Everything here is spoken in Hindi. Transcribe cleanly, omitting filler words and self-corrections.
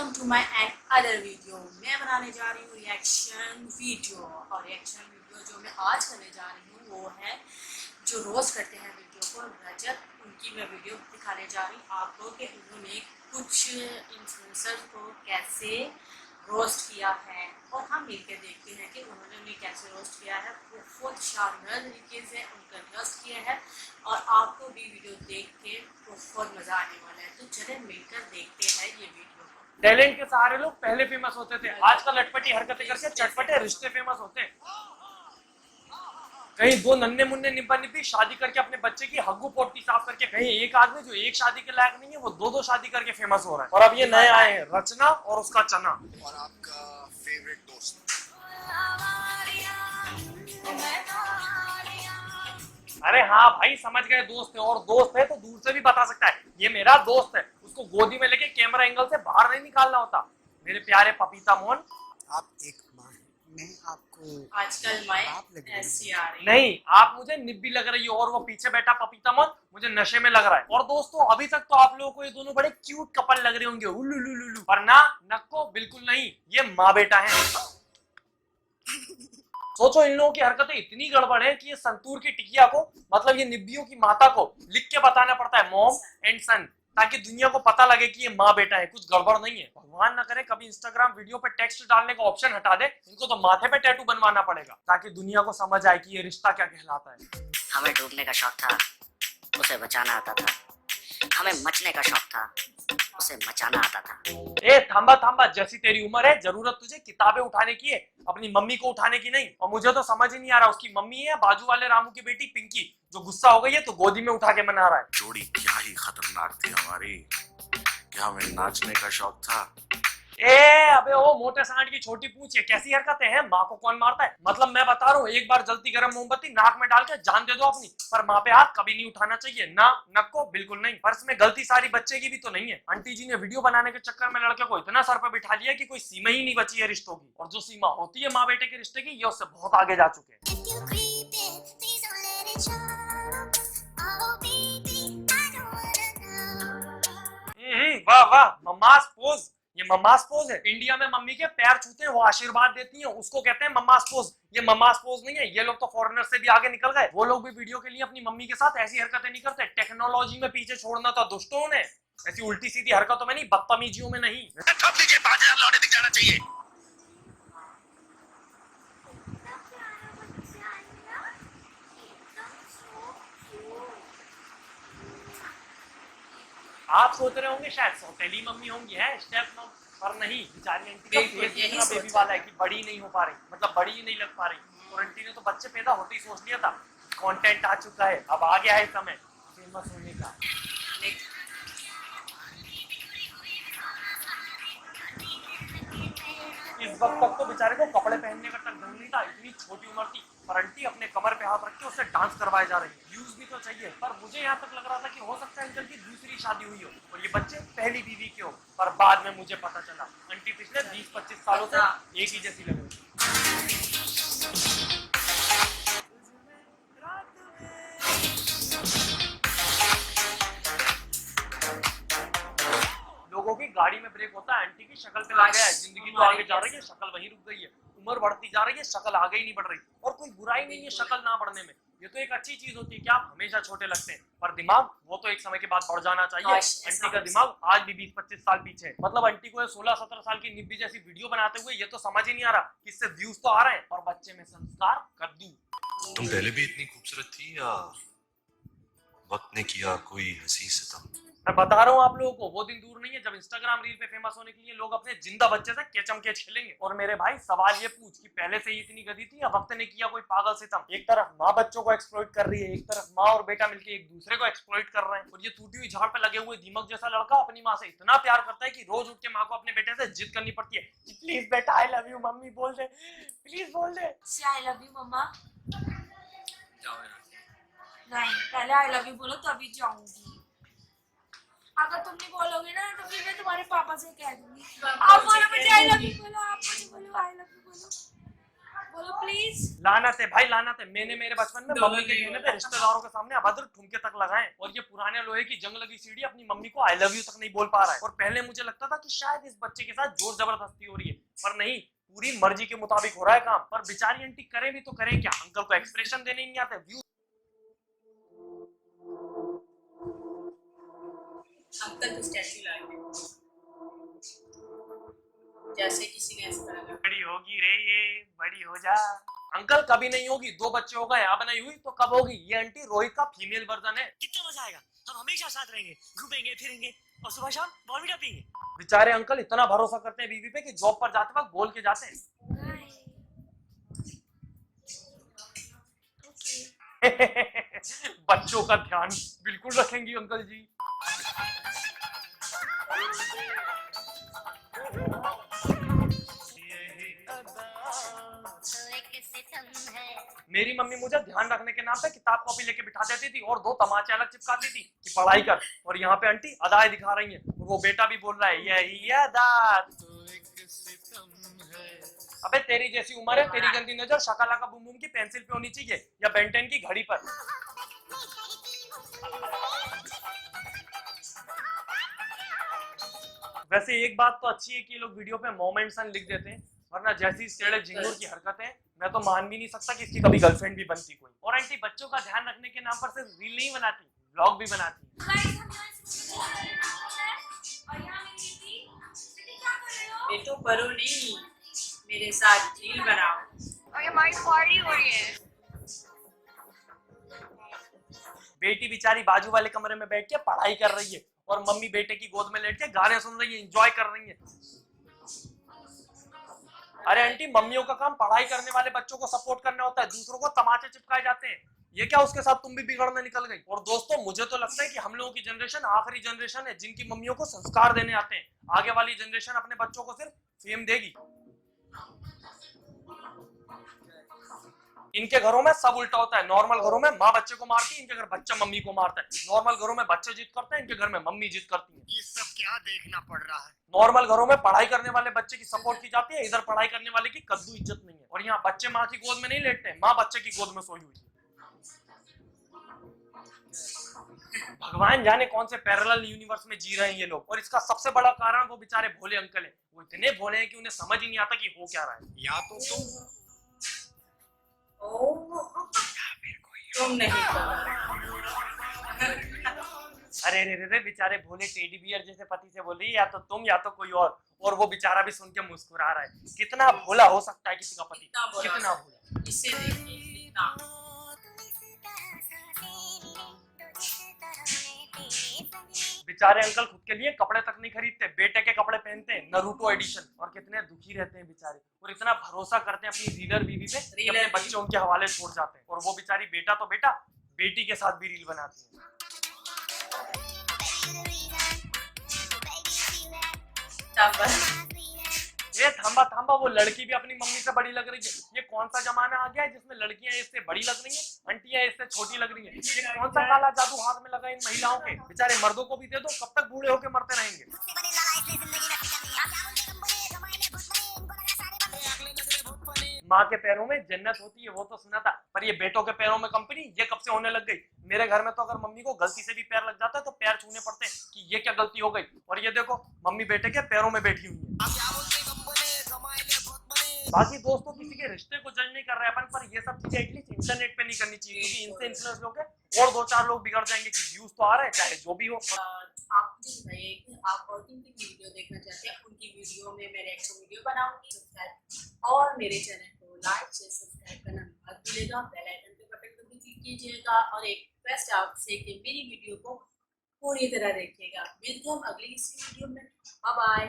Welcome to my another video. मैं बनाने जा रही हूँ रिएक्शन वीडियो, और रिएक्शन वीडियो जो मैं आज करने जा रही हूँ वो है जो रोस्ट करते हैं वीडियो को, रजत, उनकी मैं वीडियो दिखाने जा रही हूँ आप लोग के। उन्होंने कुछ इन्फ्लुएंसर को कैसे रोस्ट किया है और हम मिलकर देखते हैं कि उन्होंने उन्हें कैसे रोस्ट किया है। बहुत शानदार तरीके से उनका रोस्ट किया है और आपको भी वीडियो देख के बहुत मजा आने वाला है। तो चले मिलकर देखते हैं ये वीडियो। टैलेंट के सहारे लोग पहले फेमस होते थे, आजकल लटपटी हरकतें करके चटपटे रिश्ते फेमस होते हैं। कहीं दो नन्हे मुन्ने निब्बा निब्बी शादी करके अपने बच्चे की हग्गू पोटी साफ करके, कहीं एक आदमी जो एक शादी के लायक नहीं है वो दो शादी करके फेमस हो रहा है। और अब ये नए आए हैं, रचना और उसका चना। और आपका फेवरेट दोस्त। अरे हाँ भाई, समझ गए, दोस्त है, और दोस्त है तो दूर से भी बता सकता है ये मेरा दोस्त है। उसको गोदी में लेके कैमरा एंगल से बाहर नहीं निकालना होता। मेरे प्यारे पपीता मोहन, आप एक माँ हैं, मैं आपको आजकल मैं ऐसी आ रही नहीं, आप मुझे निब्बी लग रही हो और वो पीछे बैठा पपीता मोहन मुझे नशे में लग रहा है। और दोस्तों, अभी तक तो आप लोगों को ये दोनों बड़े क्यूट कपल लग रहे होंगे, उल्लू, पर ना, नक्को बिल्कुल नहीं, ये माँ बेटा है। सोचो, इन लोगों की हरकतें इतनी गड़बड़ है कि ये संतूर की टिकिया को, मतलब ये निब्बियों की माता को लिख के बताना पड़ता है मॉम एंड सन, ताकि दुनिया को पता लगे कि ये माँ बेटा है, कुछ गड़बड़ नहीं है। भगवान ना करे कभी इंस्टाग्राम वीडियो पे टेक्स्ट डालने का ऑप्शन हटा दे, इनको तो माथे पे टैटू बनवाना पड़ेगा ताकि दुनिया को समझ आए कि ये रिश्ता क्या कहलाता है। हमें डूबने का शौक था, उसे बचाना आता था। हमें मचने का शौक था, उसे मचाना आता था। ए थांबा, जैसी तेरी उम्र है, जरूरत तुझे किताबें उठाने की है, अपनी मम्मी को उठाने की नहीं। और मुझे तो समझ ही नहीं आ रहा, उसकी मम्मी है बाजू वाले रामू की बेटी पिंकी, जो गुस्सा हो गई है तो गोदी में उठा के मना रहा है। जोड़ी क्या ही खतरनाक थी हमारी। क्या हमें नाचने का शौक था? ए अबे वो मोटे सांड की छोटी पूंछ है, कैसी हरकतें हैं? माँ को कौन मारता है? मतलब मैं बता रहा हूँ, एक बार जलती गर्म मोमबत्ती नाक में डाल के जान दे दो अपनी, पर माँ पे हाथ कभी नहीं उठाना चाहिए ना, नको बिल्कुल नहीं। पर इसमें गलती सारी बच्चे की भी तो नहीं है। आंटी जी ने वीडियो बनाने के चक्कर में लड़के को इतना सर पे बिठा लिया कि कोई सीमा ही नहीं बची है रिश्तों की, और जो सीमा होती है माँ बेटे के रिश्ते की, ये उससे बहुत आगे जा चुके हैं। वाह वाह, मम्मास पोज, ये मम्मास पोज है। इंडिया में मम्मी के पैर छूते हैं, वो आशीर्वाद देती हैं, उसको कहते हैं मम्मास पोज। ये मम्मास पोज नहीं है, ये लोग तो फॉरेनर से भी आगे निकल गए। वो लोग भी वीडियो के लिए अपनी मम्मी के साथ ऐसी हरकतें नहीं करते। टेक्नोलॉजी में पीछे छोड़ना था दुष्टों ने, ऐसी उल्टी सीधी हरकतों में नहीं, बदतमीजियों में नहीं। दिख जाना चाहिए। आप सोच रहे होंगे शायद सौतेली मम्मी होंगी, है स्टेप मम, पर नहीं, बेचारी आंटी का फेस इतना बेबी वाला है कि बड़ी नहीं हो पा रही, मतलब बड़ी ही नहीं लग पा रही। और आंटी ने तो बच्चे पैदा होते ही सोच लिया था कंटेंट आ चुका है, अब आ गया है समय फेमस होने का। इस वक्त तक तो बेचारे को कपड़े पहनने का तक ढंग नहीं था, इतनी छोटी उम्र थी, पर आंटी अपने कमर पे हाथ रख के उससे डांस करवाए जा रही है। व्यूज भी तो चाहिए, पर मुझे यहाँ तक लग रहा था कि हो सकता है अंकल की दूसरी शादी हुई हो और ये बच्चे पहली बीवी के हो, पर बाद में मुझे पता चला आंटी पिछले 20-25 सालों से एक ही जैसी लग रही। लोगों की गाड़ी में ब्रेक होता है, आंटी की शक्ल पे लग गया है। जिंदगी तो आगे जा रही है, शक्ल वहीं रुक गई है। उम्र बढ़ती जा रही है, शक्ल आगे ही नहीं बढ़ रही। और कोई बुराई नहीं है शक्ल ना बढ़ने में, ये तो एक अच्छी चीज होती है कि आप हमेशा छोटे लगते हैं, पर दिमाग वो तो एक समय के बाद बढ़ जाना चाहिए। आंटी का दिमाग आज भी 20-25 साल पीछे है। मतलब आंटी को 16-17 साल की निब्बी जैसी वीडियो बनाते हुए ये तो समझ ही नहीं आ रहा कि इससे व्यूज तो आ रहे हैं, और बच्चे में संस्कार कद्दू। तुम पहले भी इतनी खूबसूरत थी या वक्त ने किया कोई हंसी सितम? मैं बता रहा हूँ आप लोगों को, वो दिन दूर नहीं है जब इंस्टाग्राम रील पे फेमस होने के लिए लोग अपने जिंदा बच्चे से केचम केच खेलेंगे। और मेरे भाई, सवाल ये पूछ कि पहले से ही इतनी गधी थी या वक्त ने किया कोई पागल सितम? एक तरफ माँ बच्चों को एक्सप्लॉइट कर रही है, एक तरफ माँ और बेटा मिलकर एक दूसरे को एक्सप्लॉइट कर रहे हैं। और ये टूटी हुई झाड़ पे लगे हुए दीमक जैसा लड़का अपनी माँ से इतना प्यार करता है कि रोज उठ के माँ को अपने बेटे से जिद करनी पड़ती है कि प्लीज बेटा आई लव यू, मम्मी बोल दे, प्लीज बोल दे आई लव यू मम्मा। नहीं, पहले आई लव यू बोलो तभी जाऊंगी। अगर तुम नहीं बोलोगे ना तो फिर मैं तुम्हारे पापा से कह दूंगी। आप बोलो मुझे आई लव यू बोलो, आप मुझे बोलो आई लव यू बोलो। बोलो प्लीज। लानत है भाई, लानत है। मैंने मेरे बचपन में मम्मी के कहने पे रिश्तेदारों के सामने अभद्र ठुमके तक लगाए, और ये पुराने लोहे की जंग लगी सीढ़ी अपनी मम्मी को आई लव यू तक नहीं बोल पा रहा है। और पहले मुझे लगता था कि शायद इस बच्चे के साथ जोर जबरदस्ती हो रही है, पर नहीं, पूरी मर्जी के मुताबिक हो रहा है काम। पर बेचारी आंटी करे भी तो करें क्या, अंकल को एक्सप्रेशन देने नहीं आते, व्यू। अंकल की स्टैचू लाए जैसे किसी ने ऐसा करा। बड़ी होगी रे ये, बड़ी हो जा। अंकल कभी नहीं होगी, 2 बच्चे हो गए, अब नहीं हुई तो कब होगी। ये आंटी रोहित का फीमेल वर्जन है। कितना मजा आएगा, हम हमेशा साथ रहेंगे, घूमेंगे फिरेंगे और सुबह शाम बॉर्नविटा पिएंगे। बेचारे अंकल इतना भरोसा करते हैं बीवी पे कि जॉब पर जाते वक्त बोल के जाते हैं। बच्चों का ध्यान बिल्कुल रखेंगी अंकल जी। मेरी मम्मी मुझे ध्यान रखने के नाम पे किताब कॉपी लेके बिठा देती थी और 2 तमाचे अलग चिपकाती थी कि पढ़ाई कर, और यहाँ पे आंटी अदाएं दिखा रही हैं, और वो बेटा भी बोल रहा है यही अदा। अबे तेरी जैसी उम्र है, तेरी गंदी नजर शकाला का बूम बूम की पेंसिल पे होनी चाहिए या बेंटेन की घड़ी पर। वैसे एक बात तो अच्छी है कि ये लोग वीडियो पे मोमेंट्स लिख देते हैं, वरना जैसी स्टेड़े झिंगुर की हरकतें मैं तो मान भी नहीं सकता कि इसकी कभी गर्लफ्रेंड भी बनती कोई। और आंटी बच्चों का ध्यान रखने के नाम पर सिर्फ रील नहीं बनाती, व्लॉग भी बनाती है। बेटो करो नहीं, मेरे साथ रील बनाओ। और ये हमारी पार्टी हो रही है। बेटी बेचारी बाजू वाले कमरे में बैठ के पढ़ाई कर रही है, और मम्मी बेटे की गोद में लेट के गाने सुन रही है, एंजॉय कर रही है। अरे आंटी, मम्मियों का काम पढ़ाई करने वाले बच्चों को सपोर्ट करना होता है, दूसरों को तमाचे चिपकाए जाते हैं। ये क्या उसके साथ तुम भी बिगड़ने निकल गई। और दोस्तों, मुझे तो लगता है कि हम लोगों की जनरेशन आखिरी जनरेशन है जिनकी मम्मियों को संस्कार देने आते हैं। आगे वाली जनरेशन अपने बच्चों को सिर्फ फेम देगी। इनके घरों में सब उल्टा होता है, नॉर्मल घरों में माँ बच्चे को मारती है, इनके घर बच्चा मम्मी को मारता है। नॉर्मल घरों में बच्चे जिद करते हैं, इनके घर में मम्मी जिद करती है। ये सब क्या देखना पड़ रहा है? नॉर्मल घरों में पढ़ाई करने वाले बच्चे की सपोर्ट की जाती है, इधर पढ़ाई करने वाले की कद्दू इज्जत नहीं है। और यहाँ बच्चे माँ की गोद में नहीं लेटते, माँ बच्चे की गोद में सोई हुई है। भगवान जाने कौन से पैरेलल यूनिवर्स में जी रहे हैं ये लोग। और इसका सबसे बड़ा कारण वो बेचारे भोले अंकल हैं। वो इतने भोले हैं कि उन्हें समझ ही नहीं आता कि हो क्या रहा है। या तो तुम तुम नहीं। अरे रे रे रे, बेचारे भोले टेडी बियर जैसे पति से बोल रही है, या तो तुम या तो कोई और वो बेचारा भी सुन के मुस्कुरा रहा है। कितना भोला हो सकता है किसी का पति, कितना भोला। इसे देखिए कितना। बेचारे अंकल खुद के लिए कपड़े तक नहीं खरीदते, बेटे के कपड़े पहनते हैं, नरूटो एडिशन। और कितने दुखी रहते हैं बेचारे, और इतना भरोसा करते हैं अपनी रीलर बीवी पे कि अपने बच्चे उनके हवाले छोड़ जाते हैं। और वो बेचारी बेटा तो बेटा, बेटी के साथ भी रील बनाती है। ये थांबा थांबा, वो लड़की भी अपनी मम्मी से बड़ी लग रही है। ये कौन सा जमाना आ गया है जिसमें लड़कियां इससे बड़ी लग रही हैं, आंटियां इससे छोटी लग रही हैं। ये कौन सा काला जादू हाथ में लगा इन महिलाओं के। बेचारे मर्दों को भी दे दो, कब तक बूढ़े होके मरते रहेंगे। माँ के पैरों में जन्नत होती है, वो तो सुना था, पर ये बेटों के पैरों में कंपनी ये कब से होने लग गई। मेरे घर में तो अगर मम्मी को गलती से भी पैर लग जाता है तो पैर छूने पड़ते हैं कि ये क्या गलती हो गई। और ये देखो, मम्मी बेटे के पैरों में बैठी हुई है। बाकी दोस्तों, किसी के रिश्ते को जज नहीं कर रहे अपन, पर ये सब चीजें एटलीस्ट इंटरनेट पे नहीं करनी चाहिए, क्योंकि इनसे इन्फ्लुएंस होकर और 2-4 लोग बिगड़ जाएंगे कि व्यूज तो आ रहे हैं चाहे जो भी हो। आप मुझे बताइए कि आप और किन किन वीडियो देखना चाहते हैं, उनकी वीडियो में मैं रिएक्शन वीडियो बनाऊंगी। सब्सक्राइब और मेरे चैनल को लाइक शेयर सब्सक्राइब करना मत भूलिएगा। बेल आइकन पे बटन को भी क्लिक कीजिएगा, और एक रिक्वेस्ट आपसे कि मेरी वीडियो को पूरी तरह देखिएगा। मिलते हैं हम अगली इसी वीडियो में। Bye bye.